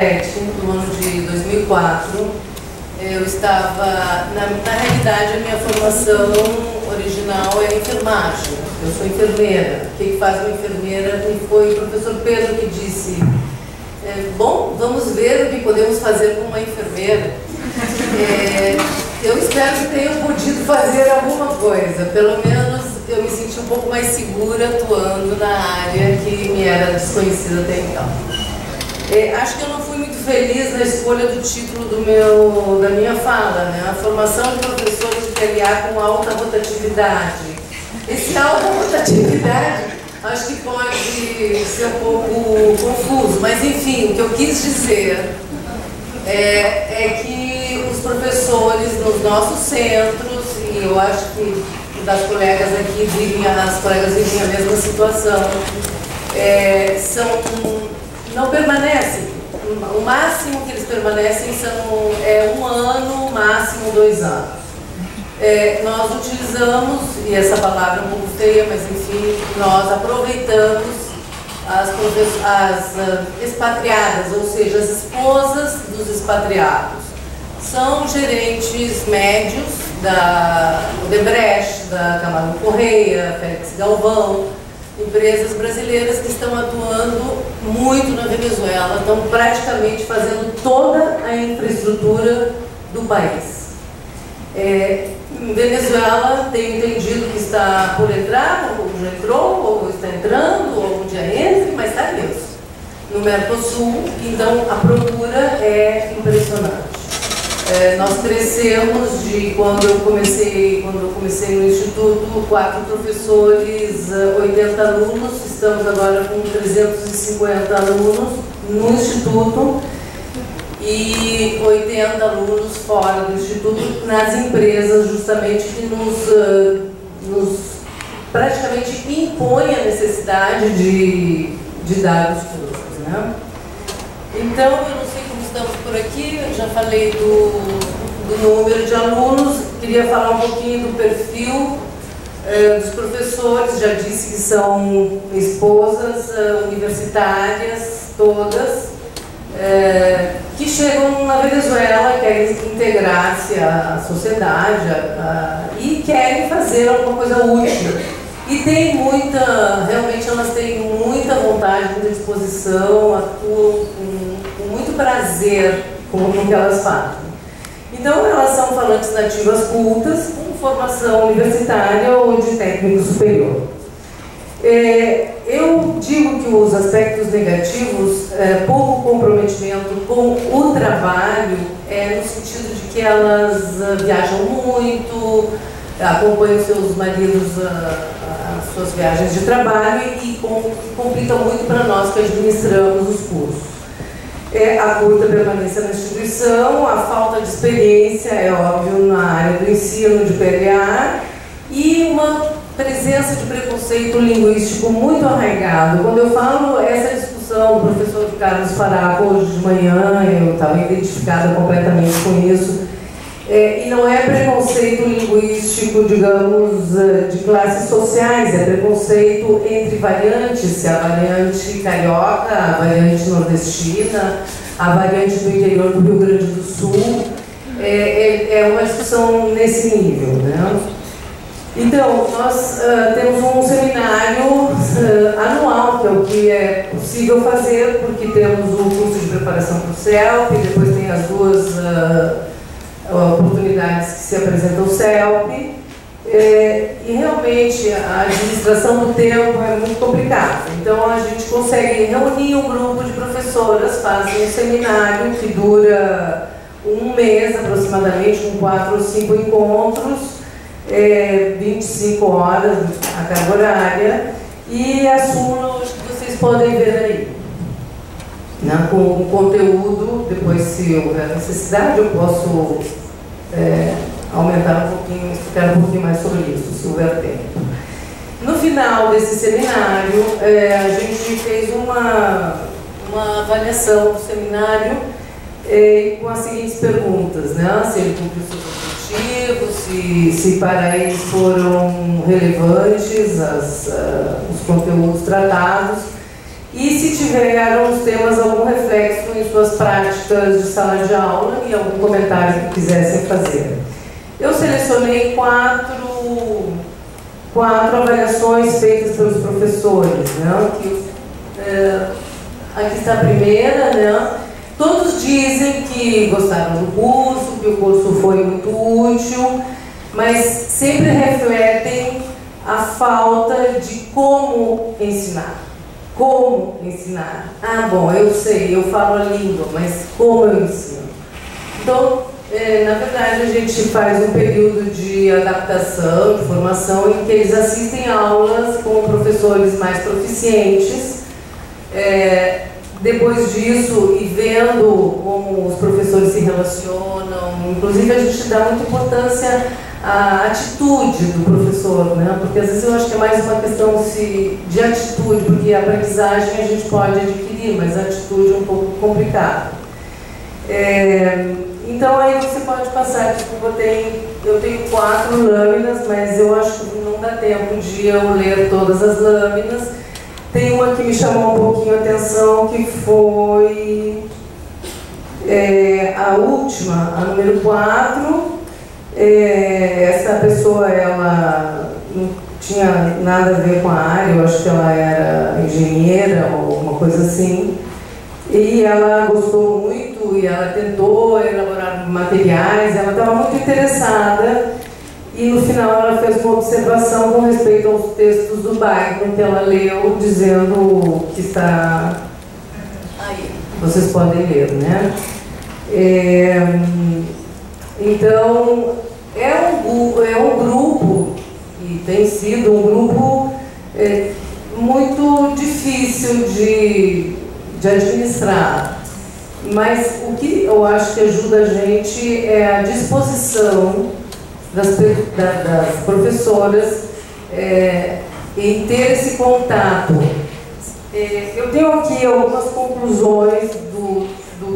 No ano de 2004, eu estava, na realidade, a minha formação original é enfermagem. Eu sou enfermeira. O que faz uma enfermeira? E foi o professor Pedro que disse, bom, vamos ver o que podemos fazer com uma enfermeira. Eu espero que tenham podido fazer alguma coisa, pelo menos eu me senti um pouco mais segura atuando na área que me era desconhecida até então. Acho que eu não fui muito feliz na escolha do título da minha fala, né? A formação de professores de PLA com alta rotatividade. Esse alta rotatividade acho que pode ser um pouco confuso, mas enfim, o que eu quis dizer é que os professores nos nossos centros, e eu acho que das colegas aqui as colegas vivem a mesma situação, não permanecem. O máximo que eles permanecem é 1 ano, máximo 2 anos. Nós utilizamos, e essa palavra é um pouco feia, mas enfim, nós aproveitamos as expatriadas, ou seja, as esposas dos expatriados. São gerentes médios da Odebrecht, da Camargo Correia, Félix Galvão, empresas brasileiras que estão atuando muito na Venezuela, estão praticamente fazendo toda a infraestrutura do país. Venezuela tem entendido que está por entrar, ou já entrou, ou está entrando, ou um dia entra, mas está nisso. No Mercosul, então a procura é impressionante. Nós crescemos de quando eu comecei no Instituto, 4 professores, 80 alunos, estamos agora com 350 alunos no Instituto e 80 alunos fora do Instituto, nas empresas justamente que nos praticamente impõe a necessidade de dar os cursos, né? Então, eu não sei como estamos por aqui, eu já falei do número de alunos, queria falar um pouquinho do perfil dos professores, já disse que são esposas universitárias, todas, que chegam na Venezuela, querem integrar-se à sociedade e querem fazer alguma coisa útil. E tem realmente elas têm muita vontade, muita disposição, atuam com muito prazer com o que elas fazem. Então elas são falantes nativas cultas, com formação universitária ou de técnico superior. Eu digo que os aspectos negativos, pouco comprometimento com o trabalho, no sentido de que elas viajam muito, acompanham seus maridos as suas viagens de trabalho e complicam muito para nós que administramos os cursos. A curta permanência na instituição, a falta de experiência, é óbvio, na área do ensino de PLA e uma presença de preconceito linguístico muito arraigado. Quando eu falo essa discussão, o professor Carlos Faraco, hoje de manhã, eu estava identificada completamente com isso, e não é preconceito linguístico, digamos, de classes sociais, é preconceito entre variantes, se a variante carioca, a variante nordestina, a variante do interior do Rio Grande do Sul, é uma discussão nesse nível, né? Então, nós temos um seminário anual, que é o que é possível fazer, porque temos o curso de preparação para o CELP, depois tem as 2 oportunidades que se apresentam ao CELP, e realmente a administração do tempo é muito complicada. Então a gente consegue reunir um grupo de professoras, fazem um seminário que dura 1 mês aproximadamente, com 4 ou 5 encontros, 25 horas a carga horária, e a súmula que vocês podem ver aí. Com o conteúdo, depois se houver necessidade eu posso aumentar um pouquinho, explicar um pouquinho mais sobre isso, se houver tempo. No final desse seminário, a gente fez uma avaliação do seminário com as seguintes perguntas, né? Se ele cumpriu seus objetivos, se para eles foram relevantes os conteúdos tratados. e se tiveram os temas algum reflexo em suas práticas de sala de aula e algum comentário que quisessem fazer. Eu selecionei quatro avaliações feitas pelos professores, né? Aqui está a primeira, né? Todos dizem que gostaram do curso, que o curso foi muito útil, mas sempre refletem a falta de como ensinar. Como ensinar? Ah, bom, eu sei, eu falo a língua, mas como eu ensino? Então, na verdade, a gente faz um período de adaptação, de formação, em que eles assistem aulas com professores mais proficientes. Depois disso, e vendo como os professores se relacionam, inclusive a gente dá muita importância à atitude do professor, né? Porque às vezes eu acho que é mais uma questão de atitude, porque a aprendizagem a gente pode adquirir, mas a atitude é um pouco complicada. Então aí você pode passar, tipo, eu tenho 4 lâminas, mas eu acho que não dá tempo de eu ler todas as lâminas. Tem uma que me chamou um pouquinho a atenção, que foi a última, a número 4. Essa pessoa, ela não tinha nada a ver com a área, eu acho que ela era engenheira ou alguma coisa assim. E ela gostou muito e ela tentou elaborar materiais, ela estava muito interessada. E no final ela fez uma observação com respeito aos textos do Byron, que ela leu, dizendo que está... Aí, vocês podem ler, né? Então, é um grupo, e tem sido um grupo muito difícil de administrar. Mas o que eu acho que ajuda a gente é a disposição das professoras em ter esse contato. Eu tenho aqui algumas conclusões do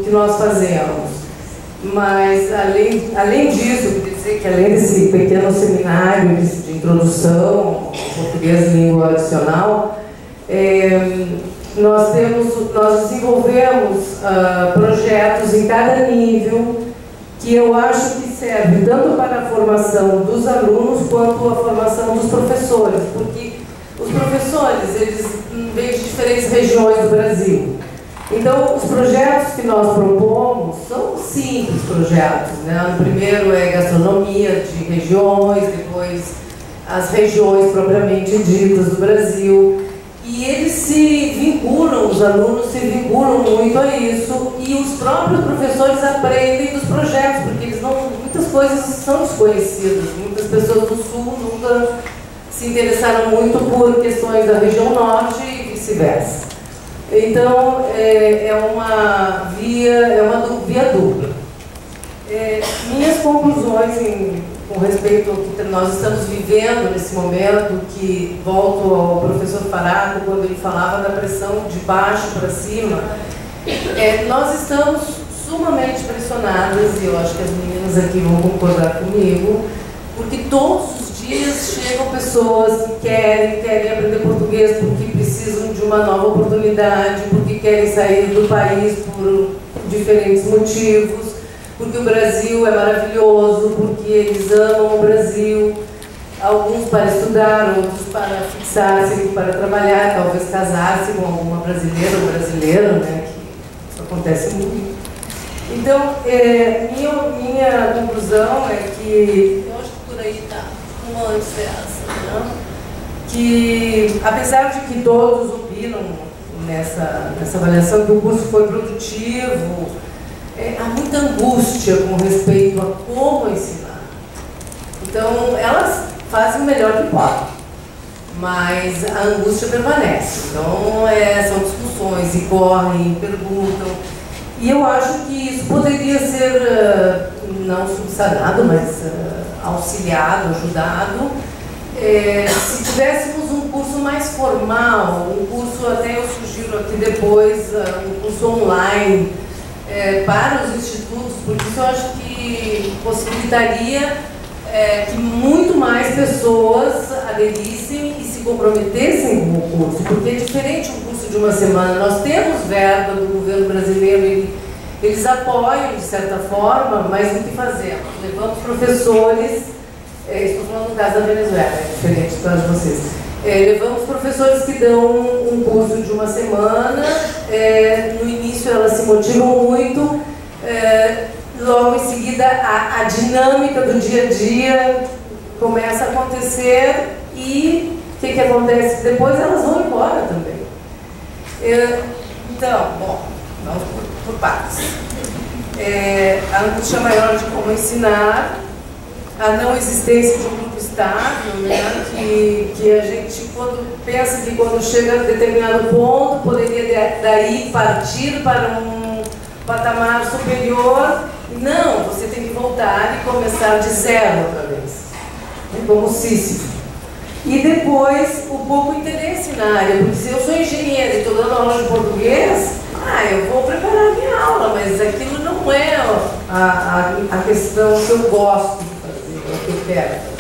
que nós fazemos, mas além disso, quer dizer que além desse pequeno seminário de introdução ao português língua adicional, nós desenvolvemos projetos em cada nível que eu acho que serve tanto para a formação dos alunos quanto a formação dos professores, porque os professores, eles vêm de diferentes regiões do Brasil. Então, os projetos que nós propomos são simples projetos, né? O primeiro é gastronomia de regiões, depois as regiões propriamente ditas do Brasil. E eles se vinculam, os alunos se vinculam muito a isso, e os próprios professores aprendem dos projetos, porque eles muitas coisas são desconhecidas. Muitas pessoas do Sul nunca se interessaram muito por questões da região Norte e vice-versa. Então, é uma via dupla. Minhas conclusões com respeito ao que nós estamos vivendo nesse momento, que volto ao professor Faraco, quando ele falava da pressão de baixo para cima, nós estamos sumamente pressionadas, e eu acho que as meninas aqui vão concordar comigo, porque todos os dias chegam pessoas que querem aprender português porque precisam de uma nova oportunidade, porque querem sair do país por diferentes motivos, porque o Brasil é maravilhoso, porque eles amam o Brasil, alguns para estudar, outros para fixar-se, para trabalhar, talvez casar-se com alguma brasileira ou brasileiro, né, que isso acontece muito. Então, minha conclusão é que, eu acho que por aí está, uma antes dessa, né, que apesar de que todos opinam nessa avaliação que o curso foi produtivo, há muita angústia com respeito a como ensinar. Então, elas fazem o melhor que podem, mas a angústia permanece. Então, são discussões, e correm, e perguntam. E eu acho que isso poderia ser, não subsanado, mas auxiliado, ajudado, se tivéssemos um curso mais formal, um curso, até eu sugiro aqui depois, um curso online, para os institutos, porque isso eu acho que possibilitaria que muito mais pessoas aderissem e se comprometessem com o curso, porque é diferente um curso de uma semana. Nós temos verba do governo brasileiro, eles apoiam de certa forma, mas o que fazemos? Levamos professores, estou falando no caso da Venezuela, é diferente para vocês. Levamos professores que dão um curso de uma semana, no início elas se motivam muito, logo em seguida a dinâmica do dia a dia começa a acontecer e o que acontece? Depois elas vão embora também. Então, bom, vamos por partes. A angústia maior de como ensinar, a não existência de um grupo estável, né? que a gente pensa que quando chega a determinado ponto poderia daí partir para um patamar superior. Não, você tem que voltar e começar de zero outra vez, como Sísifo. E depois o pouco interesse na área, porque se eu sou engenheira e estou dando aula de português, eu vou preparar a minha aula, mas aquilo não é a questão que eu gosto de fazer, o que eu quero fazer.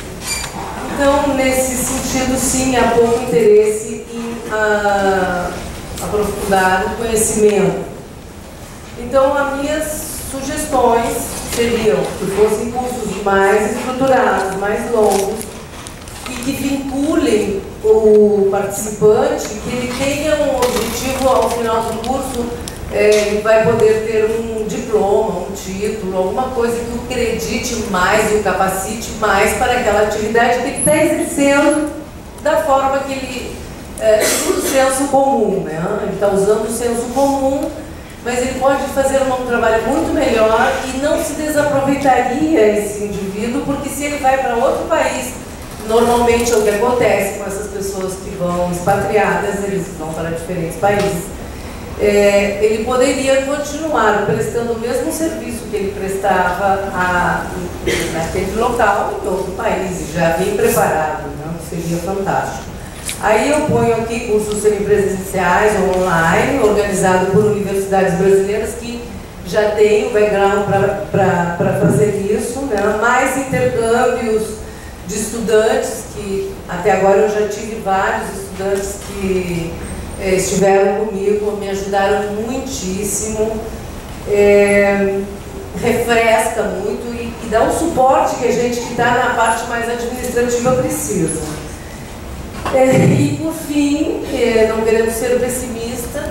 Então, nesse sentido, sim, há pouco interesse em aprofundar o conhecimento. Então, as minhas sugestões seriam que fossem cursos mais estruturados, mais longos, e que vinculem o participante, que ele tenha um objetivo ao final do curso, ele vai poder ter um diploma, um título, alguma coisa que o acredite mais e o capacite mais para aquela atividade que ele está exercendo da forma que ele usa o senso comum, né? Ele está usando o senso comum, mas ele pode fazer um trabalho muito melhor e não se desaproveitaria esse indivíduo, porque se ele vai para outro país, normalmente é o que acontece com essas pessoas que vão expatriadas, eles vão para diferentes países, ele poderia continuar prestando o mesmo serviço que ele prestava naquele local em outro país, já bem preparado, né? Seria fantástico. Aí eu ponho aqui cursos semipresenciais ou online, organizado por universidades brasileiras que já têm o background para fazer isso, né? Mais intercâmbios de estudantes, que até agora eu já tive vários estudantes que estiveram comigo, me ajudaram muitíssimo, refresca muito e dá um suporte que a gente que está na parte mais administrativa precisa. E por fim, não querendo ser pessimista,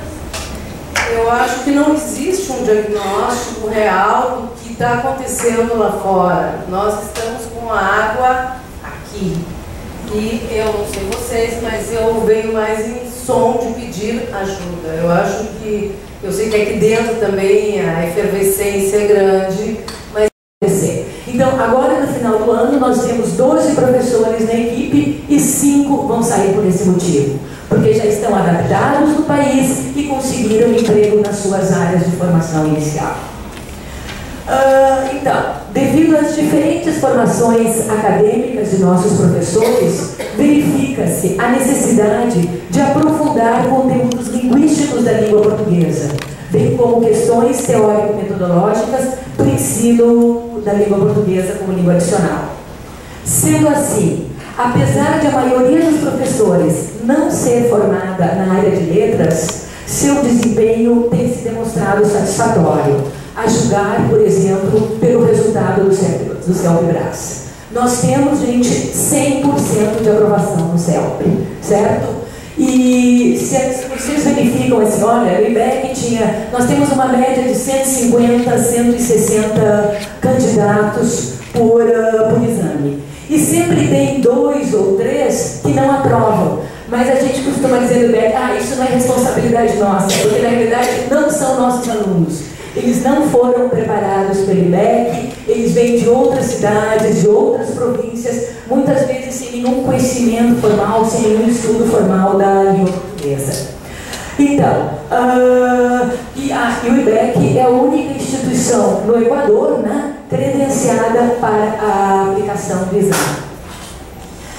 eu acho que não existe um diagnóstico real do que está acontecendo lá fora. Nós estamos com a água aqui. E eu não sei vocês, mas eu venho mais em som de pedir ajuda. Eu acho que, eu sei que aqui dentro também a efervescência é grande, mas... Então, agora no final do ano, nós temos 12 professores na equipe e 5 vão sair por esse motivo, porque já estão adaptados no país e conseguiram emprego nas suas áreas de formação inicial. Então, devido às diferentes formações acadêmicas de nossos professores, verifica-se a necessidade de aprofundar conteúdos linguísticos da língua portuguesa, bem como questões teórico-metodológicas do ensino da língua portuguesa como língua adicional. Sendo assim, apesar de a maioria dos professores não ser formada na área de letras, seu desempenho tem se demonstrado satisfatório, a julgar, por exemplo, pelo resultado do CELP-Brás. Nós temos, gente, 100% de aprovação no CELP, certo? E se vocês verificam assim, olha, o IBEC nós temos uma média de 150, 160 candidatos por exame. E sempre tem 2 ou 3 que não aprovam. Mas a gente costuma dizer no IBEC, isso não é responsabilidade nossa, porque na realidade não são nossos alunos. Eles não foram preparados pelo IBEC, eles vêm de outras cidades, de outras províncias, muitas vezes sem nenhum conhecimento formal, sem nenhum estudo formal da língua portuguesa. Então, e o IBEC é a única instituição no Equador, né, credenciada para a aplicação do exame.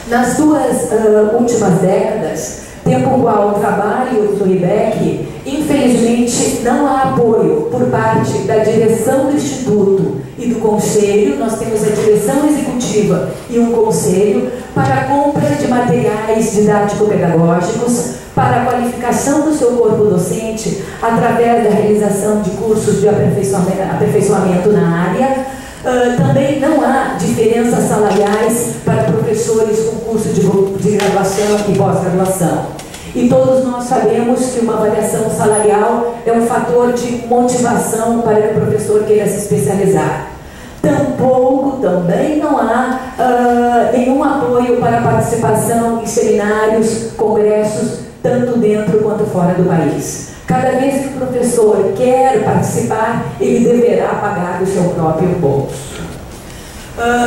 Nas 2 últimas décadas, tempo qual o trabalho do IBEC, infelizmente, não há apoio por parte da direção do Instituto e do Conselho, nós temos a direção executiva e um conselho para a compra de materiais didático-pedagógicos, para a qualificação do seu corpo docente através da realização de cursos de aperfeiçoamento na área. Também não há diferenças salariais para professores com curso de graduação e pós-graduação. E todos nós sabemos que uma variação salarial é um fator de motivação para que o professor queira se especializar. Tampouco, também não há nenhum apoio para a participação em seminários, congressos, tanto dentro quanto fora do país. Cada vez que o professor quer participar, ele deverá pagar do seu próprio bolso.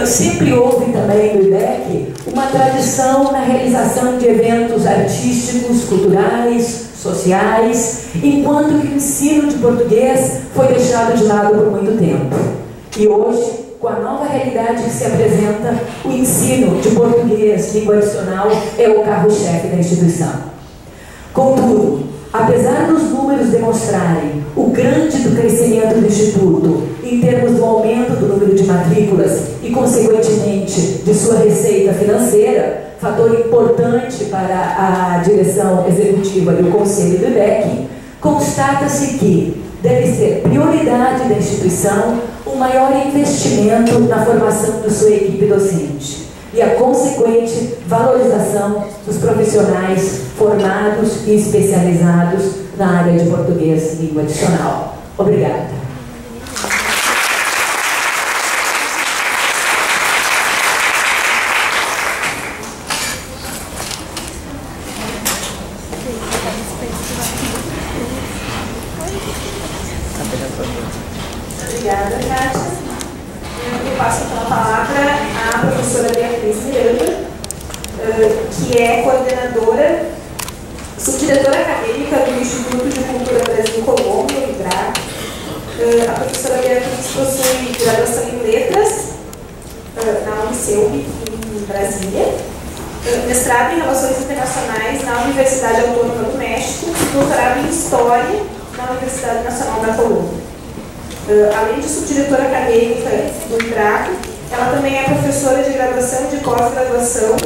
Sempre houve também no IDEC uma tradição na realização de eventos artísticos, culturais, sociais, enquanto que o ensino de português foi deixado de lado por muito tempo. E hoje, com a nova realidade que se apresenta, o ensino de português, língua adicional, é o carro-chefe da instituição. Contudo, apesar dos números demonstrarem o grande do crescimento do Instituto em termos do aumento do número de matrículas e, consequentemente, de sua receita financeira, fator importante para a direção executiva e o conselho do IDEC, constata-se que deve ser prioridade da instituição o maior investimento na formação de sua equipe docente e a consequente valorização dos profissionais formados e especializados na área de português e língua adicional. Obrigada. Obrigada, Kátia. Eu passo então a palavra à professora Beatriz Miranda, que é coordenadora, subdiretora acadêmica do Instituto de Cultura Brasil-Colômbia, o IBRAC. A professora Beatriz possui graduação em Letras na Uniceup, em Brasília, mestrado em Relações Internacionais na Universidade Autônoma do México e doutorado em História na Universidade Nacional da Colômbia. Além de subdiretora acadêmica do IBRAC, ela também é professora de graduação e de pós-graduação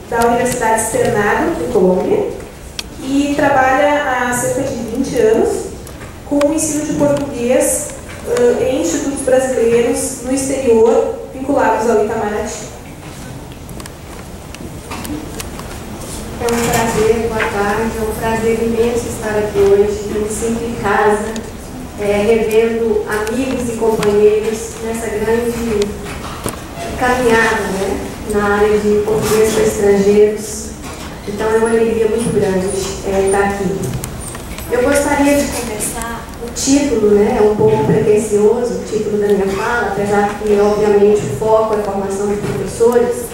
da Universidade Externado, de Colômbia, e trabalha há cerca de 20 anos com o ensino de português em institutos brasileiros no exterior, vinculados ao Itamaraty. É um prazer, boa tarde, é um prazer imenso estar aqui hoje, me sinto em casa, revendo amigos e companheiros nessa grande caminhada, né, na área de português para estrangeiros. Então é uma alegria muito grande estar aqui. Eu gostaria de começar, o título, né, é um pouco pretensioso, o título da minha fala, apesar que obviamente o foco é a formação de professores,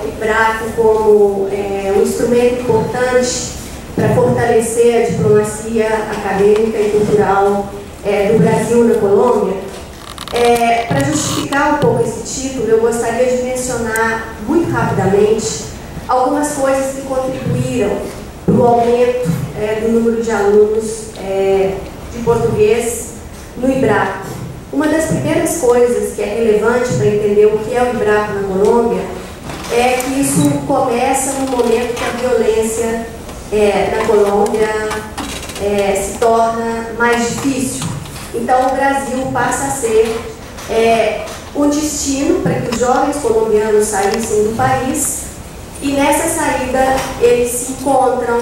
o IBRAC como um instrumento importante para fortalecer a diplomacia acadêmica e cultural do Brasil na Colômbia. Para justificar um pouco esse título, eu gostaria de mencionar muito rapidamente algumas coisas que contribuíram para o aumento do número de alunos de português no IBRAC. Uma das primeiras coisas que é relevante para entender o que é o IBRAC na Colômbia é que isso começa no momento que a violência na Colômbia se torna mais difícil. Então o Brasil passa a ser um destino para que os jovens colombianos saíssem do país, e nessa saída eles se encontram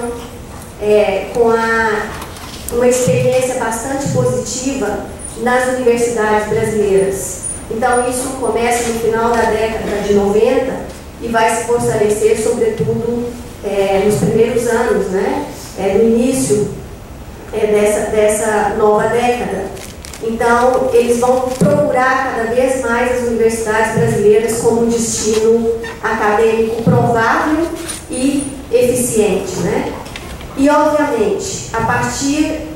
com uma experiência bastante positiva nas universidades brasileiras. Então isso começa no final da década de 90 e vai se fortalecer sobretudo nos primeiros anos, né, no início dessa nova década. Então, eles vão procurar cada vez mais as universidades brasileiras como um destino acadêmico provável e eficiente, né? E, obviamente, a partir...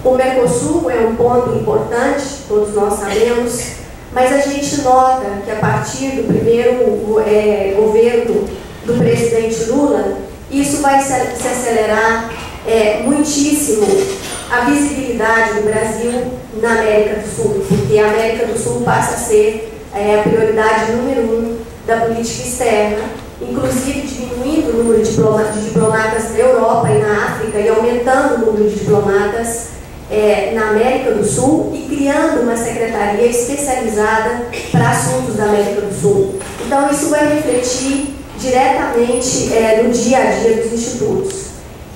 o Mercosul é um ponto importante, todos nós sabemos, mas a gente nota que a partir do primeiro governo do presidente Lula, isso vai se acelerar muitíssimo a visibilidade do Brasil na América do Sul, porque a América do Sul passa a ser a prioridade número 1 da política externa, inclusive diminuindo o número de diplomatas na Europa e na África e aumentando o número de diplomatas na América do Sul e criando uma secretaria especializada para assuntos da América do Sul. Então isso vai refletir diretamente no dia a dia dos institutos.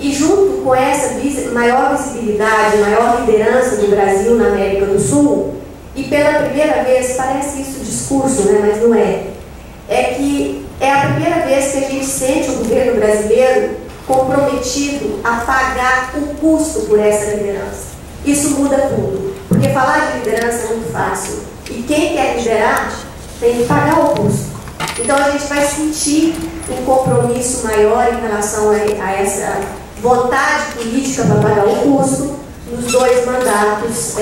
E junto com essa maior visibilidade, maior liderança do Brasil na América do Sul, e pela primeira vez, parece isso discurso, né, mas não é, que é a primeira vez que a gente sente o governo brasileiro comprometido a pagar o custo por essa liderança. Isso muda tudo, porque falar de liderança é muito fácil, e quem quer liderar tem que pagar o custo. Então a gente vai sentir um compromisso maior em relação a essa vontade política para pagar o custo nos 2 mandatos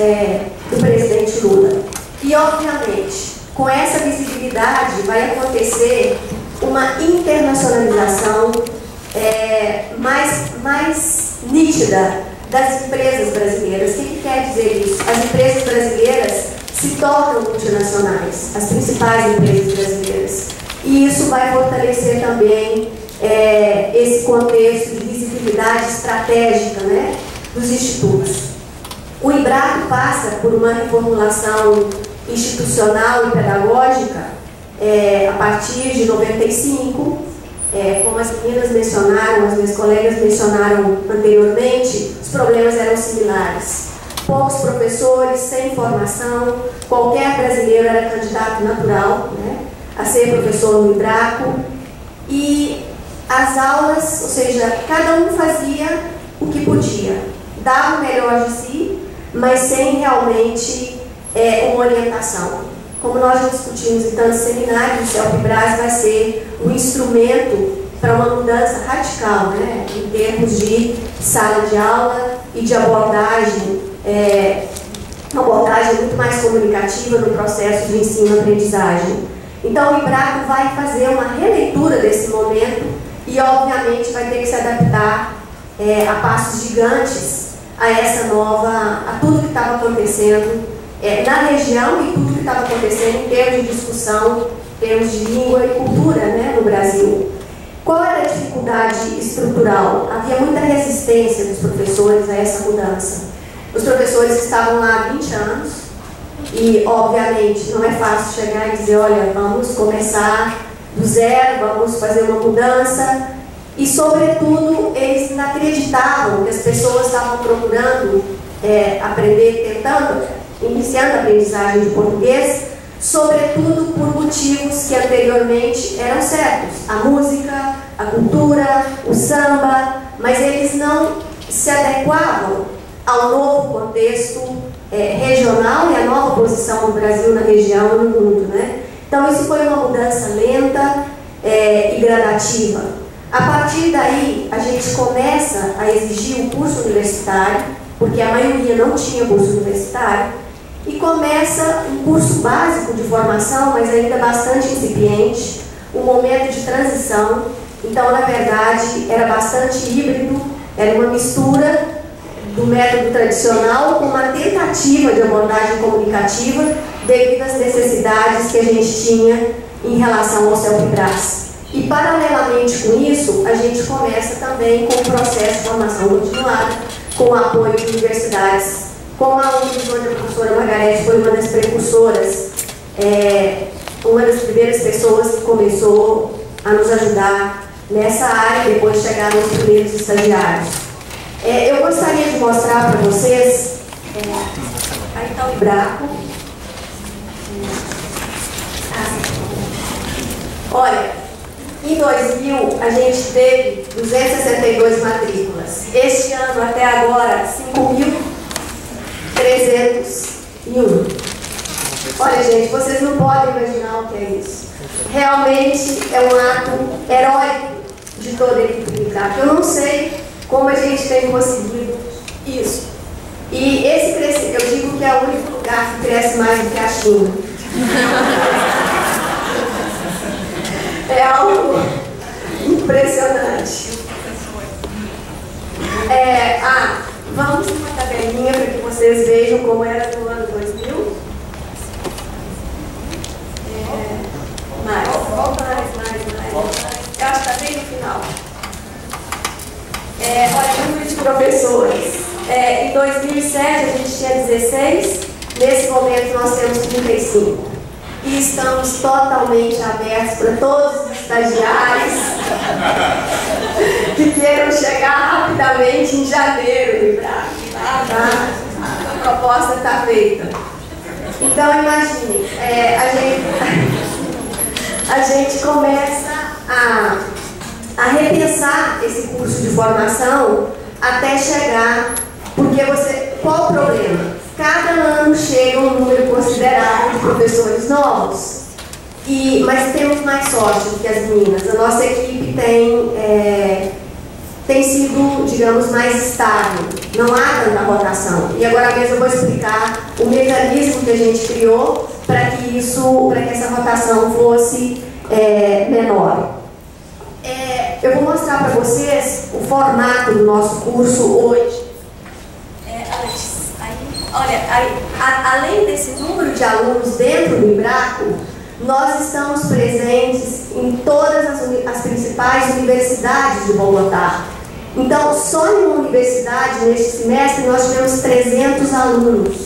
do presidente Lula. E, obviamente, com essa visibilidade vai acontecer uma internacionalização mais nítida das empresas brasileiras. O que quer dizer isso? As empresas brasileiras se tornam multinacionais, as principais empresas brasileiras. E isso vai fortalecer também esse contexto de visibilidade estratégica, né, dos institutos. O Embraco passa por uma reformulação institucional e pedagógica a partir de 95, como as meninas mencionaram, as minhas colegas mencionaram anteriormente, os problemas eram similares. Poucos professores, sem formação, qualquer brasileiro era candidato natural, né, a ser professor no Embraco, e as aulas, ou seja, cada um fazia o que podia, dava o melhor de si, mas sem realmente uma orientação. Como nós já discutimos em tantos seminários, o CELPE-BRAS vai ser um instrumento para uma mudança radical, né, em termos de sala de aula e de abordagem, uma abordagem muito mais comunicativa no processo de ensino-aprendizagem. Então o Embraco vai fazer uma releitura desse momento e, obviamente, vai ter que se adaptar a passos gigantes a tudo que estava acontecendo na região e tudo que estava acontecendo em termos de discussão, em termos de língua e cultura, né, no Brasil. Qual era a dificuldade estrutural? Havia muita resistência dos professores a essa mudança. Os professores estavam lá há 20 anos e, obviamente, não é fácil chegar e dizer, olha, vamos começar do zero, vamos fazer uma mudança. E, sobretudo, eles não acreditavam que as pessoas estavam procurando aprender, iniciando a aprendizagem de português, sobretudo por motivos que anteriormente eram certos. A música, a cultura, o samba, mas eles não se adequavam ao novo contexto regional e à nova posição do Brasil na região e no mundo, né? Então, isso foi uma mudança lenta e gradativa. A partir daí, a gente começa a exigir um curso universitário, porque a maioria não tinha curso universitário, e começa um curso básico de formação, mas ainda bastante incipiente, um momento de transição. Então, na verdade, era bastante híbrido, era uma mistura do método tradicional com uma tentativa de abordagem comunicativa devido às necessidades que a gente tinha em relação ao CELPE-BRAS. E, paralelamente com isso, a gente começa também com o processo de formação continuada, com o apoio de universidades. Como a professora Margarete foi uma das precursoras, uma das primeiras pessoas que começou a nos ajudar nessa área, depois chegaram os primeiros estagiários. Eu gostaria de mostrar para vocês, aí está o Embraco. Olha, em 2000 a gente teve 262 matrículas. Este ano, até agora, 5.301. Olha, gente, vocês não podem imaginar o que é isso. Realmente é um ato heróico de toda a equipe do Embraco. Eu não sei como a gente tem conseguido isso. E esse crescimento, eu digo que é o único lugar que cresce mais do que a China. É algo impressionante. Vamos uma tabelinha para que vocês vejam como era no ano final. Olha, número de professores. Em 2007 a gente tinha 16, nesse momento nós temos 35. E estamos totalmente abertos para todos os estagiários que queiram chegar rapidamente em janeiro no IBRAC. A proposta está feita. Então, imagine, a gente começa a repensar esse curso de formação até chegar, porque qual o problema? Cada ano chega um número considerável de professores novos, mas temos mais sorte do que as meninas. A nossa equipe tem sido, digamos, mais estável, não há tanta rotação. E agora mesmo eu vou explicar o mecanismo que a gente criou para que essa rotação fosse menor. Eu vou mostrar para vocês o formato do nosso curso hoje. Além desse número de alunos dentro do IBRACO, nós estamos presentes em todas as principais universidades de Bogotá. Então, só em uma universidade, neste semestre, nós tivemos 300 alunos.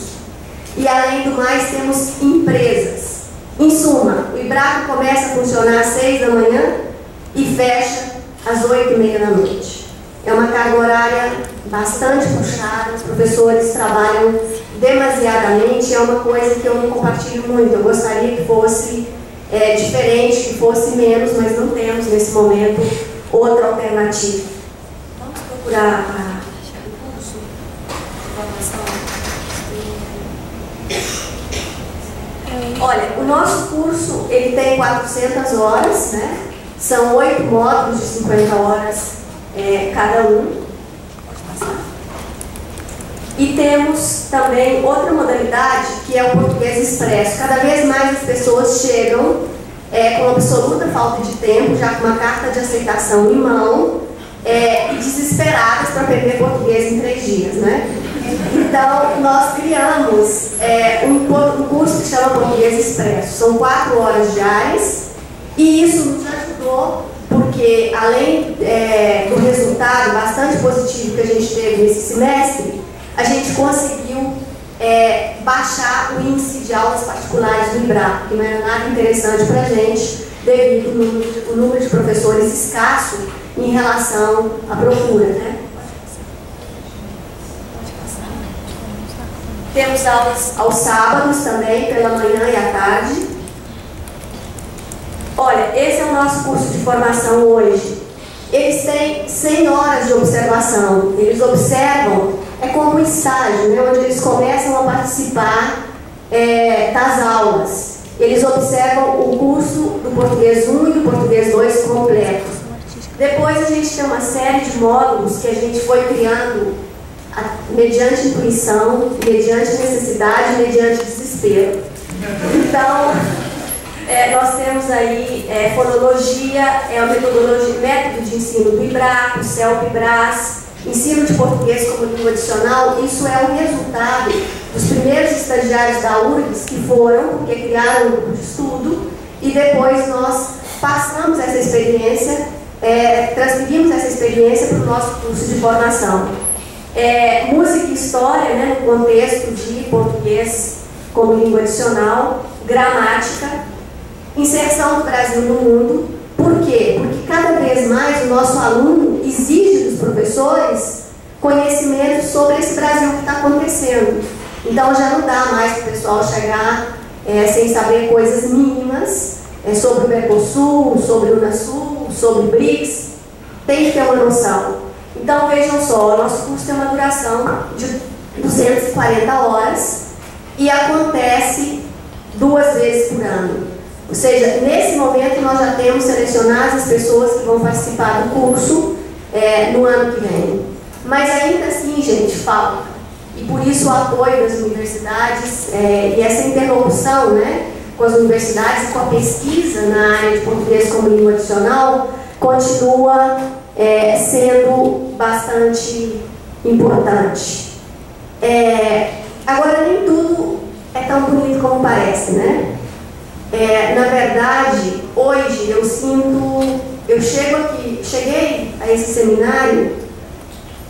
E, além do mais, temos empresas. Em suma, o IBRACO começa a funcionar às 6 da manhã e fecha às 8h30 da noite. É uma carga horária bastante puxada, os professores trabalham demasiadamente, é uma coisa que eu não compartilho muito. Eu gostaria que fosse diferente, que fosse menos, mas não temos nesse momento outra alternativa. Vamos procurar o curso de formação. Olha, o nosso curso ele tem 400 horas, né? São 8 módulos de 50 horas cada um. E temos também outra modalidade, que é o português expresso. Cada vez mais as pessoas chegam com absoluta falta de tempo, já com uma carta de aceitação em mão, e desesperadas para aprender português em 3 dias, né? Então, nós criamos um curso que chama Português Expresso. São 4 horas diárias, e isso nos ajudou, porque além do resultado bastante positivo que a gente teve nesse semestre, a gente conseguiu baixar o índice de aulas particulares do IBRACO, que não era nada interessante para a gente, devido ao número de professores escasso em relação à procura, né? Temos aulas aos sábados também, pela manhã e à tarde. Olha, esse é o nosso curso de formação hoje. Eles têm 100 horas de observação. Eles observam, como um estágio, né, onde eles começam a participar das aulas. Eles observam o curso do Português 1 e do Português 2 completo. Depois a gente tem uma série de módulos que a gente foi criando mediante intuição, mediante necessidade, mediante desespero. Então, nós temos aí fonologia, a metodologia, método de ensino do IBRACO, CELP-BRAS, ensino de português como língua adicional. Isso é o resultado dos primeiros estagiários da URGS que foram, porque criaram um grupo de estudo, e depois nós passamos essa experiência, transferimos essa experiência para o nosso curso de formação. Música e história, né, no contexto de português como língua adicional, gramática, inserção do Brasil no mundo. Por quê? Porque cada vez mais o nosso aluno exige dos professores conhecimento sobre esse Brasil que está acontecendo. Então já não dá mais para o pessoal chegar sem saber coisas mínimas sobre o Mercosul, sobre o Unasul, sobre o BRICS. Tem que ter uma noção. Então vejam só, o nosso curso tem uma duração de 240 horas e acontece 2 vezes por ano. Ou seja, nesse momento nós já temos selecionadas as pessoas que vão participar do curso no ano que vem. Mas ainda assim, gente, falta. E por isso o apoio das universidades e essa interlocução, né, com as universidades e com a pesquisa na área de português como língua adicional continua sendo bastante importante. Agora, nem tudo é tão bonito como parece, né? Na verdade, hoje eu sinto eu cheguei a esse seminário,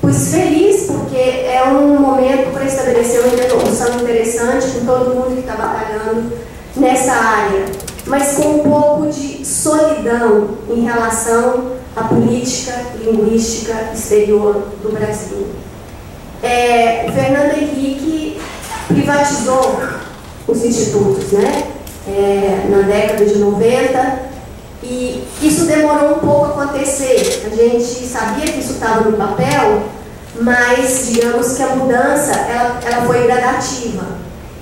pois feliz, porque é um momento para estabelecer uma interlocução interessante com todo mundo que está batalhando nessa área, mas com um pouco de solidão em relação à política linguística exterior do Brasil. O Fernando Henrique privatizou os institutos, né? Na década de 90, e isso demorou um pouco a acontecer. A gente sabia que isso estava no papel, mas digamos que a mudança ela foi gradativa.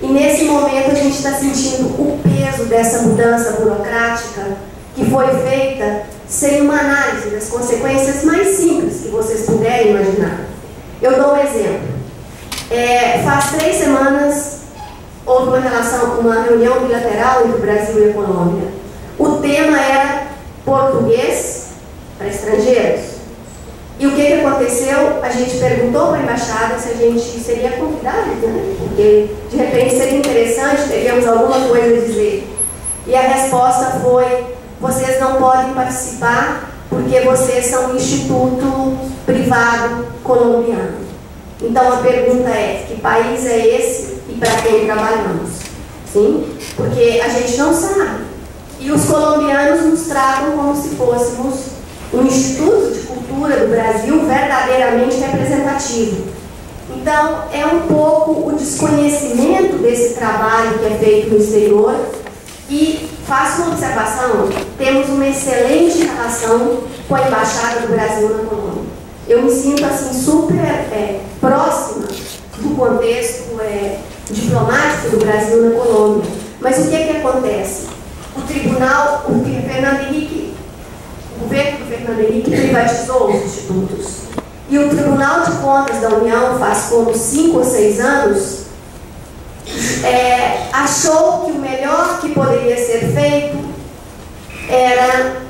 E nesse momento a gente está sentindo o peso dessa mudança burocrática que foi feita sem uma análise das consequências mais simples que vocês puderem imaginar. Eu dou um exemplo. Faz 3 semanas houve uma reunião bilateral entre o Brasil e a Colômbia. O tema era português para estrangeiros. E o que aconteceu? A gente perguntou para a embaixada se a gente seria convidado, né? Porque de repente seria interessante, teríamos alguma coisa a dizer. E a resposta foi: vocês não podem participar porque vocês são um instituto privado colombiano. Então a pergunta é: que país é esse e para quem trabalhamos? Sim? Porque a gente não sabe. E os colombianos nos tratam como se fôssemos um instituto de cultura do Brasil verdadeiramente representativo. Então, é um pouco o desconhecimento desse trabalho que é feito no exterior. E faço uma observação: temos uma excelente relação com a Embaixada do Brasil na Colômbia. Eu me sinto assim super próxima do contexto diplomático do Brasil na Colômbia. Mas o que acontece? O governo do Fernando Henrique privatizou os institutos. E o Tribunal de Contas da União, faz como 5 ou 6 anos, achou que o melhor que poderia ser feito era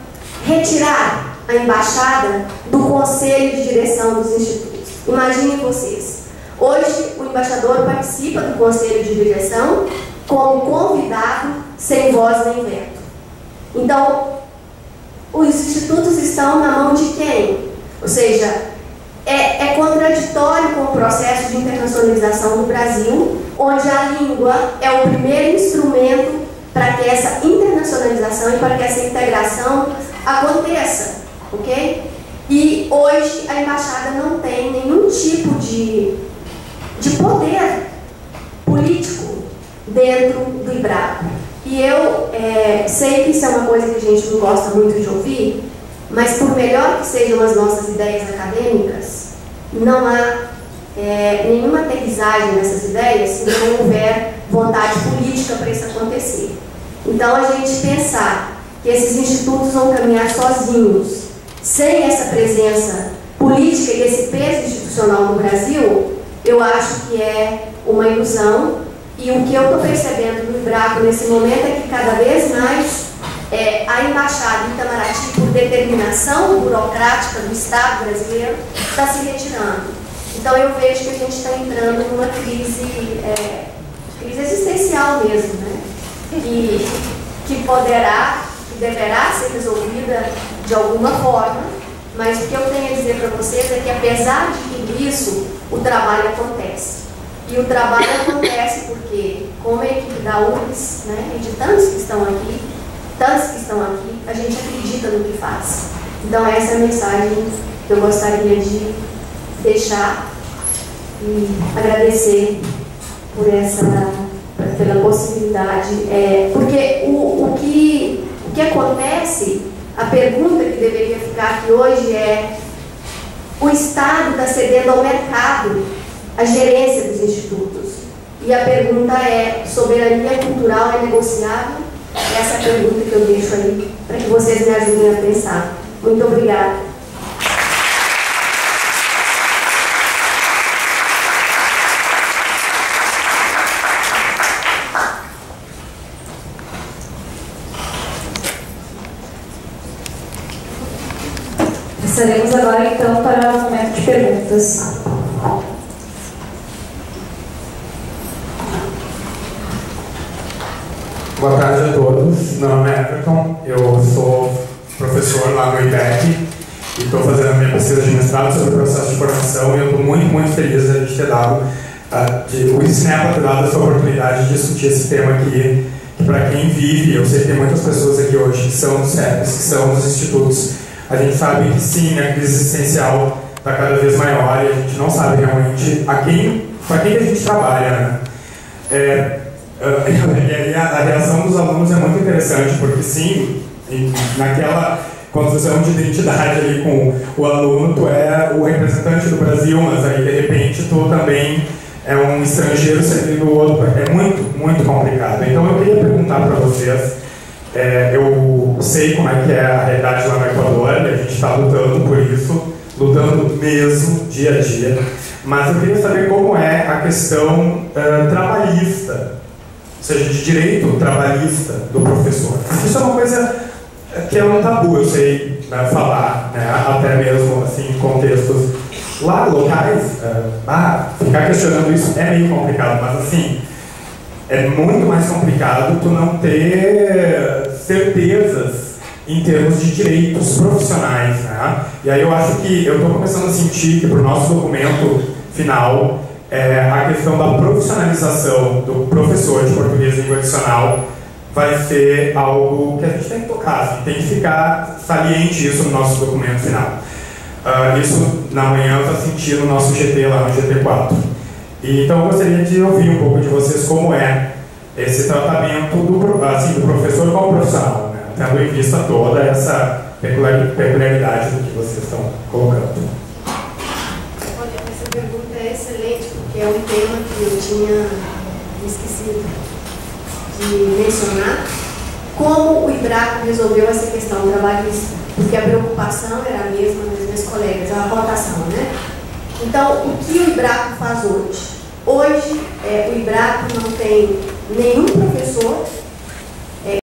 retirar a embaixada do conselho de direção dos institutos. Imaginem vocês, hoje o embaixador participa do conselho de direção como convidado, sem voz nem veto. Então, os institutos estão na mão de quem? Ou seja, é contraditório com o processo de internacionalização do Brasil, onde a língua é o primeiro instrumento para que essa internacionalização e para que essa integração aconteça, ok? E hoje a embaixada não tem nenhum tipo de poder político dentro do IBRACO. E eu sei que isso é uma coisa que a gente não gosta muito de ouvir, mas por melhor que sejam as nossas ideias acadêmicas, não há nenhuma aterrissagem nessas ideias se não houver vontade política para isso acontecer. Então, a gente pensar que esses institutos vão caminhar sozinhos, sem essa presença política e esse peso institucional no Brasil, eu acho que é uma ilusão. E o que eu estou percebendo no IBRACO nesse momento é que cada vez mais a embaixada em Itamaraty, por determinação burocrática do Estado brasileiro, está se retirando. Então eu vejo que a gente está entrando numa crise existencial mesmo, né? Que deverá ser resolvida de alguma forma, mas o que eu tenho a dizer para vocês é que, apesar de tudo isso, o trabalho acontece. E o trabalho acontece porque, como a equipe da URGS, né, e de tantos que estão aqui, a gente acredita no que faz. Então essa é a mensagem que eu gostaria de deixar e agradecer pela possibilidade. Porque o que acontece, a pergunta que deveria ficar aqui hoje é: o Estado está cedendo ao mercado a gerência dos institutos. E a pergunta é: soberania cultural é negociável? Essa é a pergunta que eu deixo aí para que vocês me ajudem a pensar. Muito obrigada. Passaremos agora então para o momento de perguntas. Boa tarde a todos. Meu nome é Everton, eu sou professor professor lá no IPEC e estou fazendo a minha pesquisa de mestrado sobre o processo de formação, e eu estou muito, muito feliz de a gente ter dado, o ISNEPA ter dado essa oportunidade de discutir esse tema aqui, que para quem vive, eu sei que tem muitas pessoas aqui hoje que são dos CEPs, que são dos institutos, a gente sabe que sim, a crise existencial está cada vez maior e a gente não sabe realmente para quem a gente trabalha, né? E a reação dos alunos é muito interessante, porque sim, naquela construção de identidade ali com o aluno, tu é o representante do Brasil, mas aí de repente tu também é um estrangeiro servindo o outro. É muito, muito complicado. Então eu queria perguntar para vocês, eu sei como é que é a realidade lá no Equador, e a gente está lutando por isso, lutando mesmo, dia a dia, mas eu queria saber como é a questão trabalhista, ou seja, de direito trabalhista do professor. Isso é uma coisa que é um tabu, eu sei, né, falar, né, até mesmo assim, em contextos lá locais, ficar questionando isso é meio complicado, mas assim, é muito mais complicado tu não ter certezas em termos de direitos profissionais, né? E aí eu acho que eu estou começando a sentir que para o nosso documento final, a questão da profissionalização do professor de português língua adicional vai ser algo que a gente tem que tocar, assim, tem que ficar saliente isso no nosso documento final. Isso na manhã eu já senti no nosso GT lá no GT4. E, então eu gostaria de ouvir um pouco de vocês como é esse tratamento do professor como profissional, né? Tendo em vista toda essa peculiaridade do que vocês estão colocando. Olha, essa pergunta é excelente, porque é um tema que eu tinha esquecido de mencionar. Como o IBRACO resolveu essa questão trabalhista? Porque a preocupação era a mesma das minhas colegas, a rotação, né? Então, o que o IBRACO faz hoje? Hoje, o IBRACO não tem nenhum professor